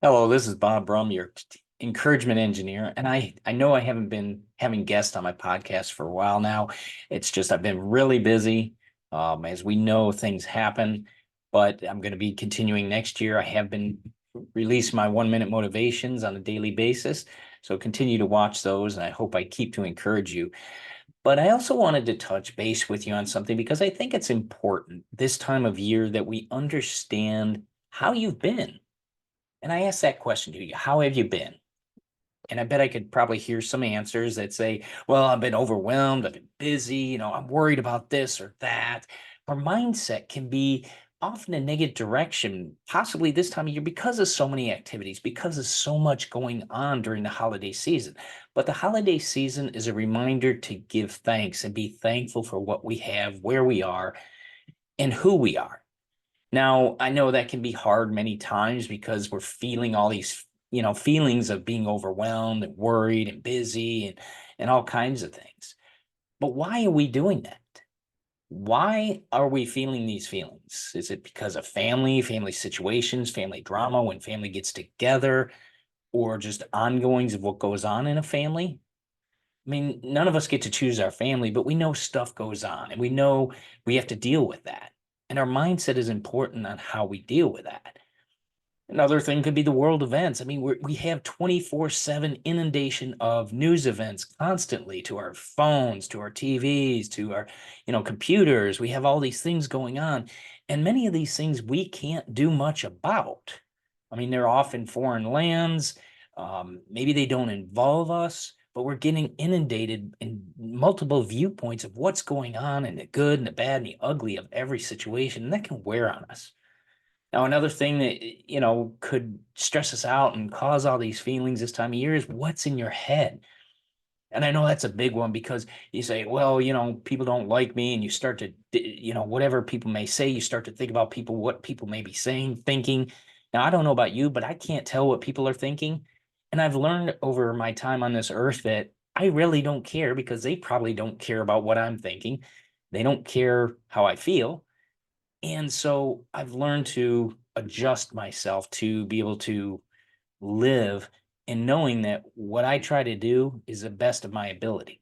Hello, this is Bob Brumm, your encouragement engineer. And I know I haven't been having guests on my podcast for a while now. It's just I've been really busy. As we know, things happen, but I'm going to be continuing next year. I have been releasing my 1 minute motivations on a daily basis. So continue to watch those, and I hope I keep to encourage you. But I also wanted to touch base with you on something because I think it's important this time of year that we understand how you've been. And I asked that question to you, how have you been? And I bet I could probably hear some answers that say, well, I've been overwhelmed, I've been busy, I'm worried about this or that. Our mindset can be off in a negative direction, possibly this time of year because of so many activities, because of so much going on during the holiday season. But the holiday season is a reminder to give thanks and be thankful for what we have, where we are, and who we are. Now, I know that can be hard many times because we're feeling all these, feelings of being overwhelmed and worried and busy and all kinds of things. But why are we doing that? Why are we feeling these feelings? Is it because of family situations, family drama when family gets together, or just ongoings of what goes on in a family? I mean, none of us get to choose our family, but we know stuff goes on and we know we have to deal with that. And our mindset is important on how we deal with that. Another thing could be the world events. I mean, we have 24/7 inundation of news events constantly to our phones, to our TVs, to our, computers. We have all these things going on. And many of these things we can't do much about. I mean, they're off in foreign lands. Maybe they don't involve us, but we're getting inundated in multiple viewpoints of what's going on and the good and the bad and the ugly of every situation. And that can wear on us. Now, another thing that, could stress us out and cause all these feelings this time of year is what's in your head. And I know that's a big one because you say, well, people don't like me. And you start to, whatever people may say, you start to think about people, what people may be saying, thinking. Now, I don't know about you, but I can't tell what people are thinking. And I've learned over my time on this earth that I really don't care because they probably don't care about what I'm thinking. They don't care how I feel. And so I've learned to adjust myself to be able to live and knowing that what I try to do is the best of my ability.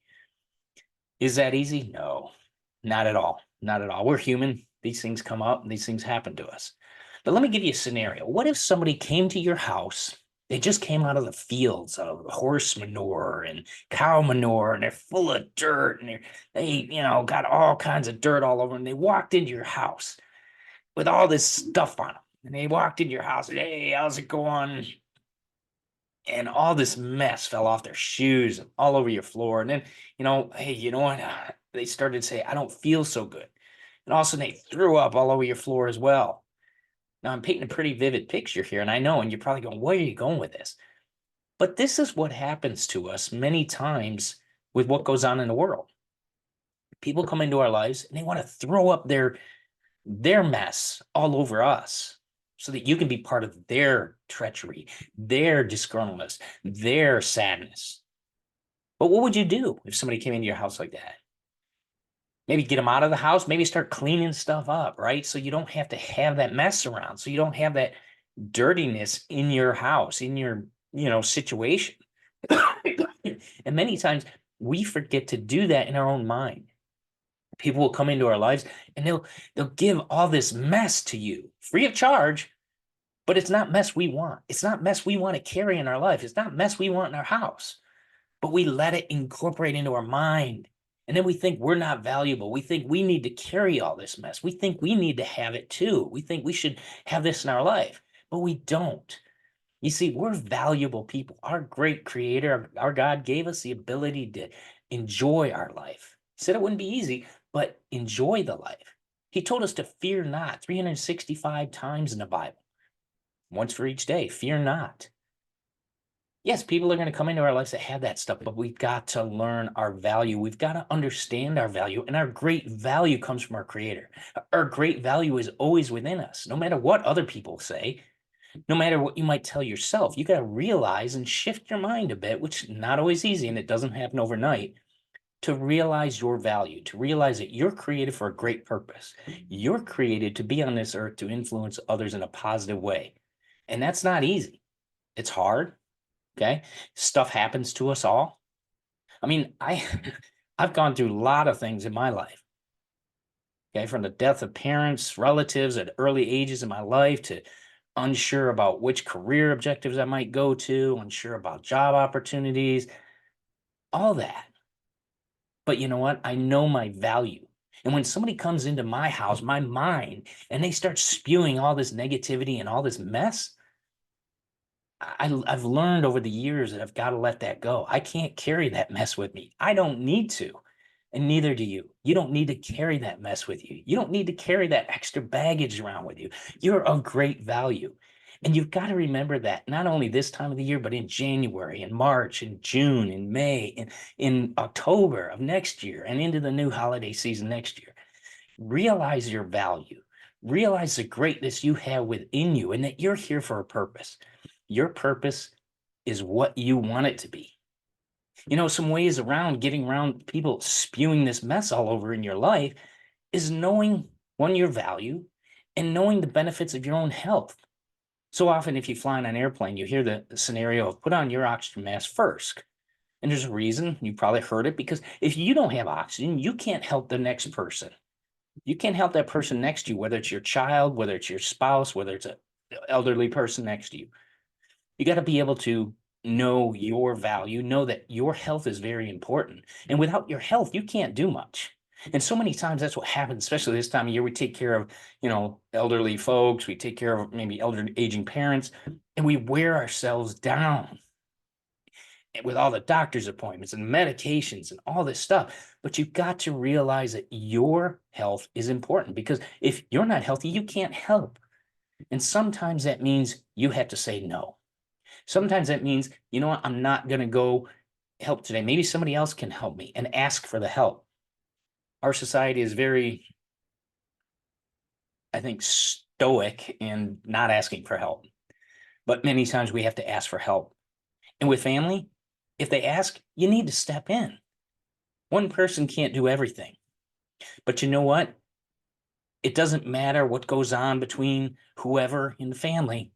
Is that easy? No, not at all. Not at all. We're human. These things come up and these things happen to us. But let me give you a scenario. What if somebody came to your house? They just came out of the fields of horse manure and cow manure, and they're full of dirt, and they got all kinds of dirt all over them. They walked into your house with all this stuff on them. And they walked into your house and, hey, how's it going? And all this mess fell off their shoes and all over your floor. And then, hey, you know what? They started to say, I don't feel so good. And all of a sudden they threw up all over your floor as well. Now I'm painting a pretty vivid picture here. And I know, and you're probably going, where are you going with this? But this is what happens to us many times with what goes on in the world. People come into our lives and they want to throw up their mess all over us so that you can be part of their treachery, their disgruntledness, their sadness. But what would you do if somebody came into your house like that? Maybe get them out of the house, maybe start cleaning stuff up, right? So you don't have to have that mess around. So you don't have that dirtiness in your house, in your, situation. And many times we forget to do that in our own mind. People will come into our lives and they'll give all this mess to you free of charge, but it's not mess we want. It's not mess we want to carry in our life. It's not mess we want in our house, but we let it incorporate into our mind. And then we think we're not valuable. We think we need to carry all this mess. We think we need to have it too. We think we should have this in our life, but we don't. You see, we're valuable people. Our great creator, our God gave us the ability to enjoy our life. He said it wouldn't be easy, but enjoy the life. He told us to fear not 365 times in the Bible, once for each day. Fear not. Yes, people are going to come into our lives that have that stuff, but we've got to learn our value. We've got to understand our value, and our great value comes from our creator. Our great value is always within us, no matter what other people say. No matter what you might tell yourself, you got to realize and shift your mind a bit, which is not always easy and it doesn't happen overnight, to realize your value, to realize that you're created for a great purpose. You're created to be on this earth to influence others in a positive way. And that's not easy. It's hard. Okay. Stuff happens to us all. I mean, I've gone through a lot of things in my life. Okay. From the death of parents, relatives at early ages in my life to unsure about which career objectives I might go to, unsure about job opportunities, all that. But you know what? I know my value. And when somebody comes into my house, my mind, and they start spewing all this negativity and all this mess, I've learned over the years that I've got to let that go. I can't carry that mess with me. I don't need to. And neither do you. You don't need to carry that mess with you. You don't need to carry that extra baggage around with you. You're of great value. And you've got to remember that not only this time of the year, but in January, in March, in June, in May, in October of next year, and into the new holiday season next year. Realize your value. Realize the greatness you have within you and that you're here for a purpose. Your purpose is what you want it to be. You know, some ways around getting around people spewing this mess all over in your life is knowing one, your value, and knowing the benefits of your own health. So often, if you fly on an airplane, you hear the scenario of put on your oxygen mask first. And there's a reason, you probably heard it, because if you don't have oxygen, you can't help the next person. You can't help that person next to you, whether it's your child, whether it's your spouse, whether it's an elderly person next to you. You got to be able to know your value, know that your health is very important. And without your health, you can't do much. And so many times that's what happens, especially this time of year. We take care of, elderly folks, we take care of maybe elderly aging parents, and we wear ourselves down with all the doctor's appointments and medications and all this stuff. But you've got to realize that your health is important because if you're not healthy, you can't help. And sometimes that means you have to say no. Sometimes that means, you know what, I'm not going to go help today. Maybe somebody else can help me and ask for the help. Our society is very, I think, stoic in not asking for help. But many times we have to ask for help. And with family, if they ask, you need to step in. One person can't do everything. But you know what? It doesn't matter what goes on between whoever in the family.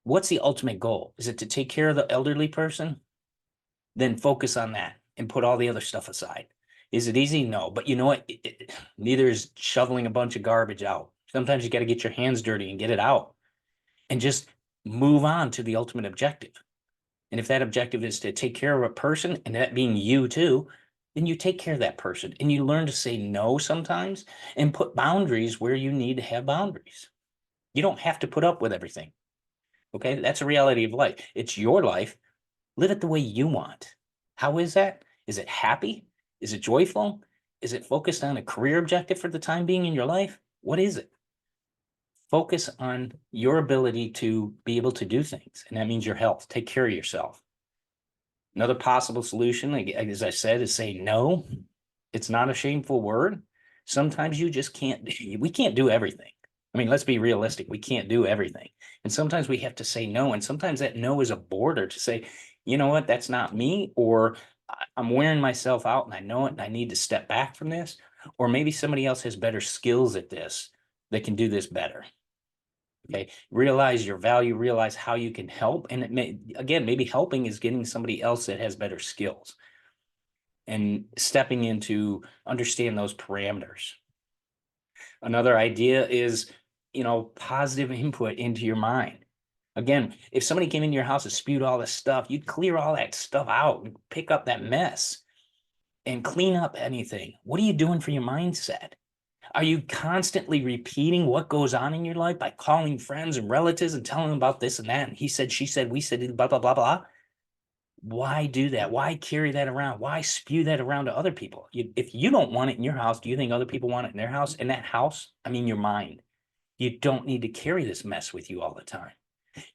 What's the ultimate goal? Is it to take care of the elderly person? Then focus on that and put all the other stuff aside. Is it easy? No. But you know what? Neither is shoveling a bunch of garbage out. Sometimes you got to get your hands dirty and get it out and just move on to the ultimate objective. And if that objective is to take care of a person, and that being you too, then you take care of that person and you learn to say no sometimes and put boundaries where you need to have boundaries. You don't have to put up with everything. Okay. That's a reality of life. It's your life. Live it the way you want. How is that? Is it happy? Is it joyful? Is it focused on a career objective for the time being in your life? What is it? Focus on your ability to be able to do things. And that means your health. Take care of yourself. Another possible solution, as I said, is say no. It's not a shameful word. Sometimes you just can't, we can't do everything. I mean, let's be realistic. We can't do everything. And sometimes we have to say no. And sometimes that no is a border to say, you know what, that's not me, or I'm wearing myself out and I know it and I need to step back from this. Or maybe somebody else has better skills at this that can do this better. Okay, realize your value, realize how you can help. And it may, again, maybe helping is getting somebody else that has better skills and stepping in to understand those parameters. Another idea is, positive input into your mind. Again, if somebody came into your house and spewed all this stuff, you'd clear all that stuff out and pick up that mess and clean up anything. What are you doing for your mindset? Are you constantly repeating what goes on in your life by calling friends and relatives and telling them about this and that? And he said, she said, we said, blah, blah, blah, blah. Why do that? Why carry that around? Why spew that around to other people? If you don't want it in your house, do you think other people want it in their house? In that house, I mean, your mind. You don't need to carry this mess with you all the time.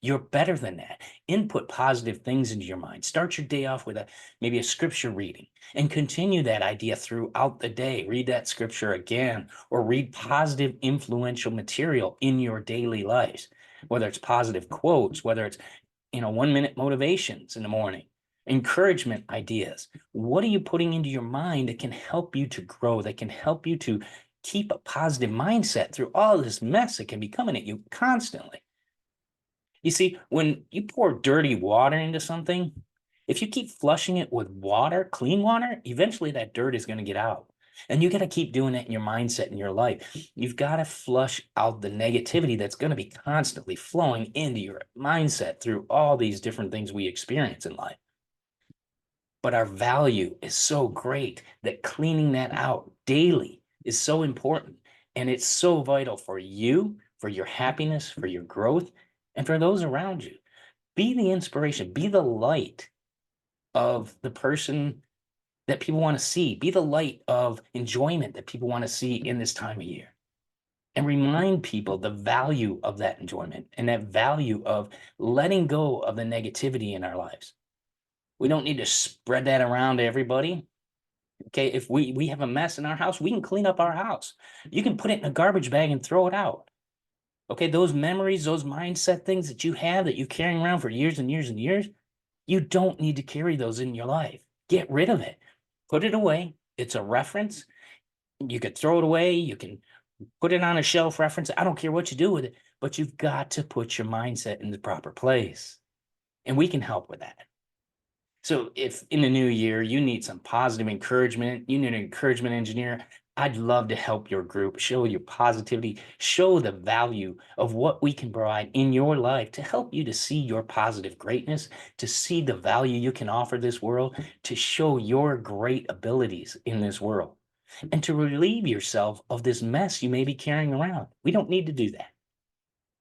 You're better than that. Input positive things into your mind. Start your day off with maybe a scripture reading and continue that idea throughout the day. Read that scripture again or read positive, influential material in your daily lives, whether it's positive quotes, whether it's, 1-minute motivations in the morning, encouragement ideas. What are you putting into your mind that can help you to grow, that can help you to keep a positive mindset through all this mess that can be coming at you constantly? You see, when you pour dirty water into something, if you keep flushing it with water, clean water, eventually that dirt is going to get out. And you got to keep doing that in your mindset in your life. You've got to flush out the negativity that's going to be constantly flowing into your mindset through all these different things we experience in life. But our value is so great that cleaning that out daily is so important. And it's so vital for you, for your happiness, for your growth, and for those around you. Be the inspiration, be the light of the person that people want to see, be the light of enjoyment that people want to see in this time of year. And remind people the value of that enjoyment and that value of letting go of the negativity in our lives. We don't need to spread that around to everybody. Okay, if we have a mess in our house, we can clean up our house. You can put it in a garbage bag and throw it out. Okay, those memories, those mindset things that you have that you're carrying around for years and years and years, you don't need to carry those in your life. Get rid of it. Put it away. It's a reference. You could throw it away. You can put it on a shelf reference. I don't care what you do with it, but you've got to put your mindset in the proper place. And we can help with that. So if in the new year you need some positive encouragement, you need an encouragement engineer, I'd love to help your group show your positivity, show the value of what we can provide in your life to help you to see your positive greatness, to see the value you can offer this world, to show your great abilities in this world, and to relieve yourself of this mess you may be carrying around. We don't need to do that.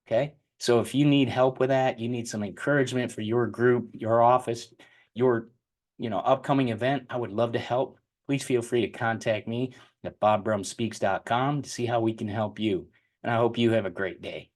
Okay. So if you need help with that, you need some encouragement for your group, your office, your, upcoming event, I would love to help. Please feel free to contact me at bobbrummspeaks.com to see how we can help you. And I hope you have a great day.